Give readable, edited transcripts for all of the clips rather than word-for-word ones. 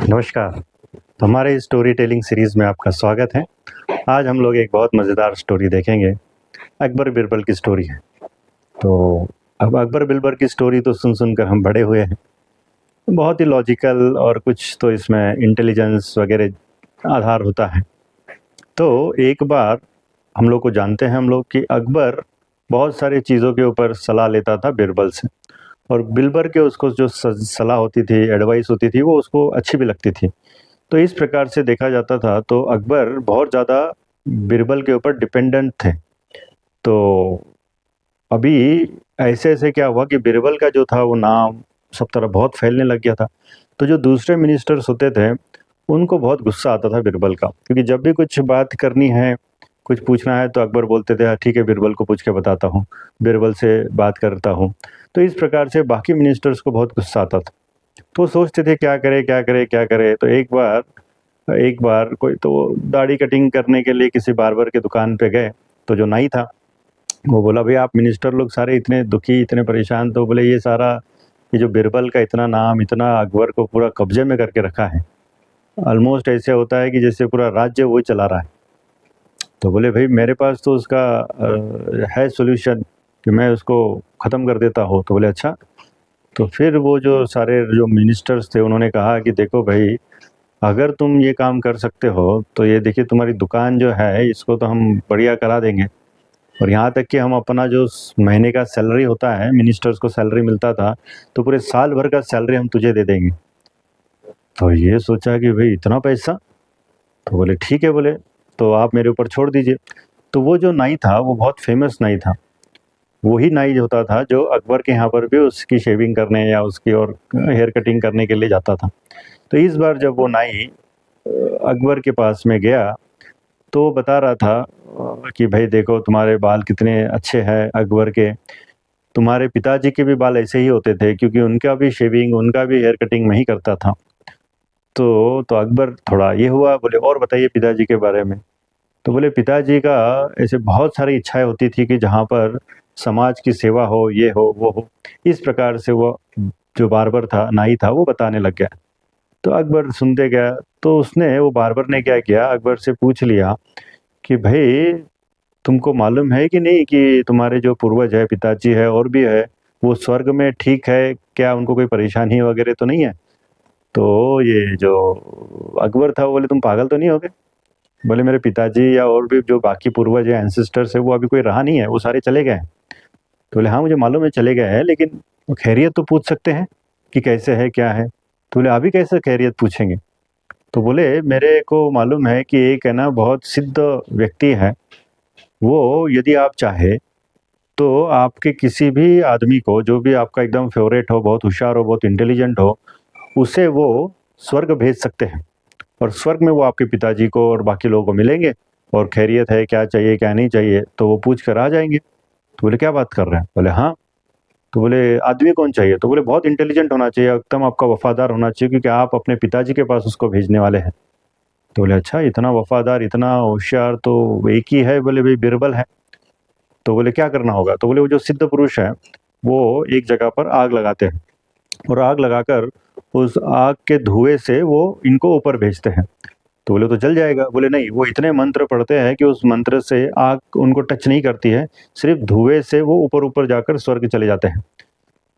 नमस्कार। तो हमारे स्टोरी टेलिंग सीरीज़ में आपका स्वागत है। आज हम लोग एक बहुत मज़ेदार स्टोरी देखेंगे। अकबर बिरबल की स्टोरी है। तो अब अकबर बिरबल की स्टोरी तो सुन कर हम बड़े हुए हैं। बहुत ही लॉजिकल और कुछ तो इसमें इंटेलिजेंस वगैरह आधार होता है। तो एक बार हम लोग को जानते हैं हम लोग कि अकबर बहुत सारी चीज़ों के ऊपर सलाह लेता था बिरबल से, और बिरबल के उसको जो सलाह होती थी, एडवाइस होती थी, वो उसको अच्छी भी लगती थी। तो इस प्रकार से देखा जाता था तो अकबर बहुत ज़्यादा बिरबल के ऊपर डिपेंडेंट थे। तो अभी ऐसे-ऐसे क्या हुआ कि बिरबल का जो था वो नाम सब तरफ बहुत फैलने लग गया था। तो जो दूसरे मिनिस्टर्स होते थे, उनको बहुत गुस्सा आता था बिरबल का, क्योंकि जब भी कुछ बात करनी है, कुछ पूछना है तो अकबर बोलते थे, हाँ ठीक है, बिरबल को पूछ के बताता हूँ, बिरबल से बात करता हूँ। तो इस प्रकार से बाकी मिनिस्टर्स को बहुत गुस्सा आता था। तो वो सोचते थे क्या करें, क्या करें, क्या करें? तो एक बार कोई तो दाढ़ी कटिंग करने के लिए किसी बार्बर की दुकान पे गए, तो जो नाई था, वो बोला, भई आप मिनिस्टर लोग सारे इतने दुखी, इतने परेशान, तो बोले ये जो बिरबल का इतना नाम, इतना अकबर को पूरा कब्ज़े में करके रखा है। ऑलमोस्ट ऐसे होता है कि जैसे पूरा राज्य वो ही चला रहा है। तो बोले, भई मेरे पास तो उसका है सॉल्यूशन कि मैं उसको ख़त्म कर देता हूँ। तो बोले अच्छा। तो फिर वो जो सारे जो मिनिस्टर्स थे, उन्होंने कहा कि देखो भई, अगर तुम ये काम कर सकते हो, तो ये देखिए तुम्हारी दुकान जो है, इसको तो हम बढ़िया करा देंगे, और यहाँ तक कि हम अपना जो महीने का सैलरी होता है, मिनिस्टर्स को सैलरी मिलता था, तो पूरे साल भर का सैलरी हम तुझे दे देंगे। तो ये सोचा कि भाई इतना पैसा? तो बोले ठीक है, बोले तो आप मेरे ऊपर छोड़ दीजिए। तो वो जो नाई था, वो बहुत फेमस नाई था। वही नाई होता था जो अकबर के यहाँ पर भी उसकी शेविंग करने या उसकी और हेयर कटिंग करने के लिए जाता था। तो इस बार जब वो नाई अकबर के पास में गया, तो वो बता रहा था कि भाई देखो, तुम्हारे बाल कितने अच्छे हैं अकबर के। तुम्हारे पिताजी के भी बाल ऐसे ही होते थे, क्योंकि उनका भी शेविंग, उनका भी हेयर कटिंग मैं ही करता था। तो अकबर थोड़ा ये हुआ, बोले और बताइए पिताजी के बारे में। तो बोले पिताजी का ऐसे बहुत सारी इच्छाएँ होती थी कि जहाँ पर समाज की सेवा हो, ये हो, वो हो। इस प्रकार से वो जो बार्बर था, नाई था, वो बताने लग गया। तो अकबर सुनते गया, तो उसने वो बार्बर ने क्या किया, अकबर से पूछ लिया कि भई तुमको मालूम है कि नहीं कि तुम्हारे जो पूर्वज है, पिताजी है और भी है, वो स्वर्ग में ठीक है क्या? उनको कोई परेशानी वगैरह तो नहीं है? तो ये जो अकबर था, वो बोले तुम पागल तो नहीं हो गए? बोले मेरे पिताजी या और भी जो बाकी पूर्वज हैं, एंसेस्टर्स हैं, वो अभी कोई रहा नहीं है, वो सारे चले गए हैं। तो बोले हाँ, मुझे मालूम है चले गए हैं, लेकिन वो खैरियत तो पूछ सकते हैं कि कैसे है, क्या है? तो बोले अभी कैसे खैरियत पूछेंगे? तो बोले मेरे को मालूम है कि एक है ना बहुत सिद्ध व्यक्ति है, वो यदि आप चाहे तो आपके किसी भी आदमी को, जो भी आपका एकदम फ़ेवरेट हो, बहुत होशियार हो, बहुत इंटेलिजेंट हो, उसे वो स्वर्ग भेज सकते हैं, और स्वर्ग में वो आपके पिताजी को और बाकी लोगों को मिलेंगे, और खैरियत है, क्या चाहिए, क्या नहीं चाहिए, तो वो पूछ कर आ जाएँगे। तो बोले क्या बात कर रहे हैं? बोले हाँ। तो बोले आदमी कौन चाहिए? तो बोले बहुत इंटेलिजेंट होना चाहिए, एकदम आपका वफ़ादार होना चाहिए, क्योंकि आप अपने पिताजी के पास उसको भेजने वाले हैं। तो बोले अच्छा, इतना वफ़ादार, इतना होशियार तो एक ही है, बोले भई बिरबल है। तो बोले क्या करना होगा? तो बोले वो जो सिद्ध पुरुष है, वो एक जगह पर आग लगाते हैं, और आग लगाकर उस आग के धुएँ से वो इनको ऊपर भेजते हैं। तो बोले तो जल जाएगा? बोले नहीं, वो इतने मंत्र पढ़ते हैं कि उस मंत्र से आग उनको टच नहीं करती है, सिर्फ़ धुएँ से वो ऊपर-ऊपर जाकर स्वर्ग चले जाते हैं।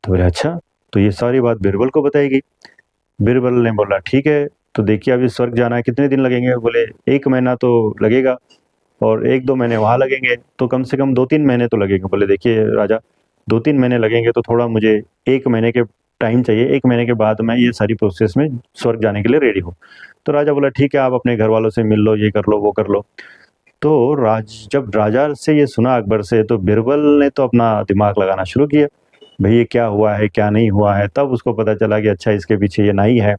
तो बोले अच्छा, तो ये सारी बात बिरबल को बताई गई। बिरबल ने बोला ठीक है, तो देखिए अभी स्वर्ग जाना है, कितने दिन लगेंगे? बोले 1 महीना तो लगेगा, और 1-2 महीने वहाँ लगेंगे, तो कम से कम 2-3 महीने तो लगेंगे। बोले देखिए राजा, 2-3 महीने लगेंगे तो थोड़ा मुझे 1 महीने के टाइम चाहिए, 1 महीने के बाद मैं ये सारी प्रोसेस में स्वर्ग जाने के लिए रेडी हूँ। तो राजा बोला ठीक है, आप अपने घरवालों से मिल लो, ये कर लो, वो कर लो। तो जब राजा से ये सुना अकबर से, तो बिरबल ने तो अपना दिमाग लगाना शुरू किया। भई ये क्या हुआ है, क्या नहीं हुआ है? तब उसको पता चला कि अच्छा, इसके पीछे ये नाई है,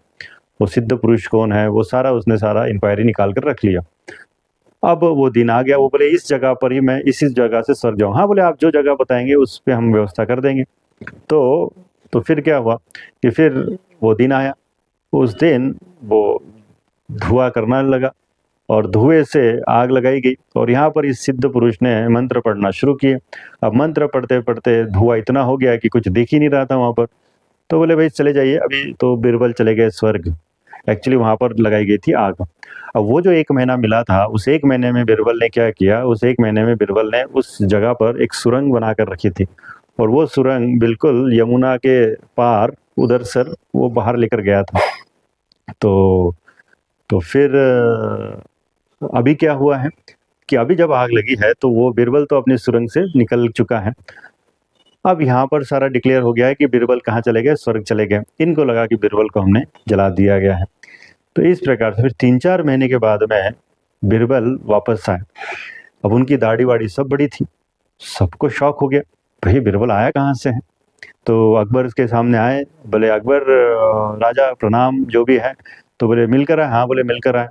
वो सिद्ध पुरुष कौन है, वो सारा उसने सारा इंक्वायरी निकाल कर रख लिया। अब वो दिन आ गया, वो बोले इस जगह पर ही मैं इसी जगह से सर जाऊँ। हाँ, बोले आप जो जगह बताएँगे उस पे हम व्यवस्था कर देंगे। तो तो फिर क्या हुआ कि फिर वो दिन आया। उस दिन वो धुआँ करने लगा, और धुएँ से आग लगाई गई, और यहाँ पर इस सिद्ध पुरुष ने मंत्र पढ़ना शुरू किए। अब मंत्र पढ़ते-पढ़ते धुआँ इतना हो गया कि कुछ दिख ही नहीं रहा था वहाँ पर। तो बोले भई चले जाइए, अभी तो बिरबल चले गए स्वर्ग। एक्चुअली वहाँ पर लगाई गई थी आग। अब वो जो 1 महीना मिला था, उस 1 महीने में बीरबल ने क्या किया, उस 1 महीने में बीरबल ने उस जगह पर एक सुरंग बनाकर रखी थी और वो सुरंग बिल्कुल यमुना के पार उधर से वो बाहर लेकर गया था। तो फिर अभी क्या हुआ है कि अभी जब आग लगी है तो वो बीरबल तो अपनी सुरंग से निकल चुका है। अब यहाँ पर सारा डिक्लेयर हो गया है कि बीरबल कहाँ चले गए, स्वर्ग चले गए। इनको लगा कि बीरबल को हमने जला दिया गया है। तो इस प्रकार से फिर 3-4 महीने के बाद में बीरबल वापस आए। अब उनकी दाढ़ी-वाड़ी सब बड़ी थी, सबको शॉक हो गया, भई बीरबल आया कहाँ से है? तो अकबर के सामने आए, बोले अकबर राजा प्रणाम, जो भी है। तो बोले मिलकर आए? हाँ, बोले मिलकर आए।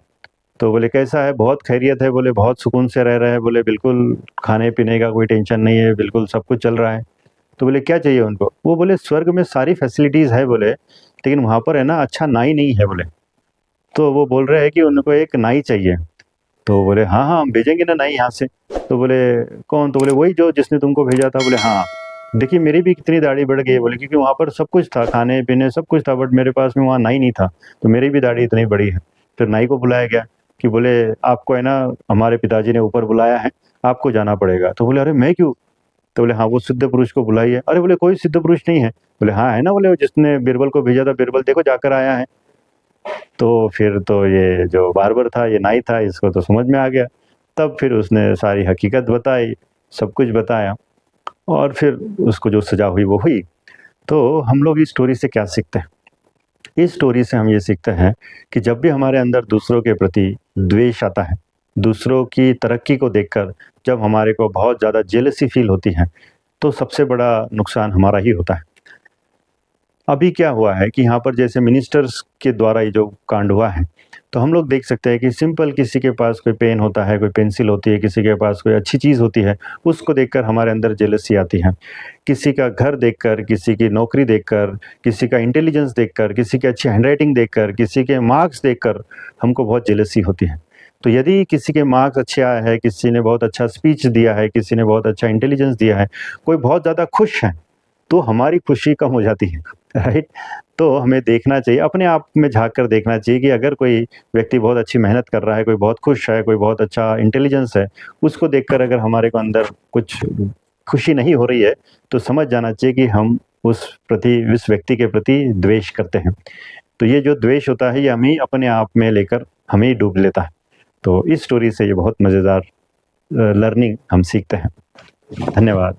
तो बोले कैसा है? बहुत खैरियत है, बोले बहुत सुकून से रह रहे हैं, बोले बिल्कुल खाने-पीने का कोई टेंशन नहीं है, बिल्कुल सब कुछ चल रहा है। तो बोले क्या चाहिए उनको? वो बोले स्वर्ग में सारी फैसिलिटीज़ है बोले, लेकिन वहाँ पर है ना अच्छा नाई नहीं है बोले। तो वो बोल रहे हैं कि उनको एक नाई चाहिए। तो बोले हाँ, हाँ, हम भेजेंगे ना नाई यहाँ से। तो बोले कौन? तो बोले वही जो जिसने तुमको भेजा था। बोले हाँ, देखिए मेरी भी कितनी दाढ़ी बढ़ गई है बोले, क्योंकि वहाँ पर सब कुछ था, खाने-पीने सब कुछ था, बट मेरे पास में वहाँ नाई नहीं था, तो मेरी भी दाढ़ी इतनी बड़ी है। फिर नाई को बुलाया गया कि बोले आपको है ना हमारे पिताजी ने ऊपर बुलाया है, आपको जाना पड़ेगा। तो बोले अरे मैं क्यों? तो बोले हाँ, वो सिद्ध पुरुष को बुलाइए। अरे बोले कोई सिद्ध पुरुष नहीं है। बोले हाँ, है ना, बोले जिसने बीरबल को भेजा था, बीरबल देखो जाकर आया है। तो फिर तो ये जो बार्बर था, ये नाई था, इसको तो समझ में आ गया। तब फिर उसने सारी हकीकत बताई, सब कुछ बताया और फिर उसको जो सज़ा हुई वो हुई। तो हम लोग इस स्टोरी से क्या सीखते हैं? इस स्टोरी से हम ये सीखते हैं कि जब भी हमारे अंदर दूसरों के प्रति द्वेष आता है, दूसरों की तरक्की को देखकर जब हमारे को बहुत ज़्यादा जेलसी फ़ील होती है, तो सबसे बड़ा नुकसान हमारा ही होता है। अभी क्या हुआ है कि यहाँ पर जैसे मिनिस्टर्स के द्वारा ये जो कांड हुआ है, तो हम लोग देख सकते हैं कि सिंपल किसी के पास कोई पेन होता है, कोई पेंसिल होती है, किसी के पास कोई अच्छी चीज़ होती है, उसको देखकर हमारे अंदर जेलसी आती है। किसी का घर देखकर, किसी की नौकरी देखकर, किसी का इंटेलिजेंस देखकर, किसी की अच्छी हैंडराइटिंग देखकर, किसी के मार्क्स देखकर हमको बहुत जेलसी होती है। तो यदि किसी के मार्क्स अच्छे आए हैं, किसी ने बहुत अच्छा स्पीच दिया है, किसी ने बहुत अच्छा इंटेलिजेंस दिया है, कोई बहुत ज़्यादा खुश है, तो हमारी खुशी कम हो जाती है, राइट? तो हमें देखना चाहिए, अपने आप में झाँक कर देखना चाहिए कि अगर कोई व्यक्ति बहुत अच्छी मेहनत कर रहा है, कोई बहुत खुश है, कोई बहुत अच्छा इंटेलिजेंस है, उसको देखकर अगर हमारे को अंदर कुछ खुशी नहीं हो रही है, तो समझ जाना चाहिए कि हम उस व्यक्ति के प्रति द्वेष करते हैं। तो ये जो द्वेष होता है, ये हम ही अपने आप में लेकर हमें ही डूब लेता है। तो इस स्टोरी से ये बहुत मज़ेदार लर्निंग हम सीखते हैं। धन्यवाद।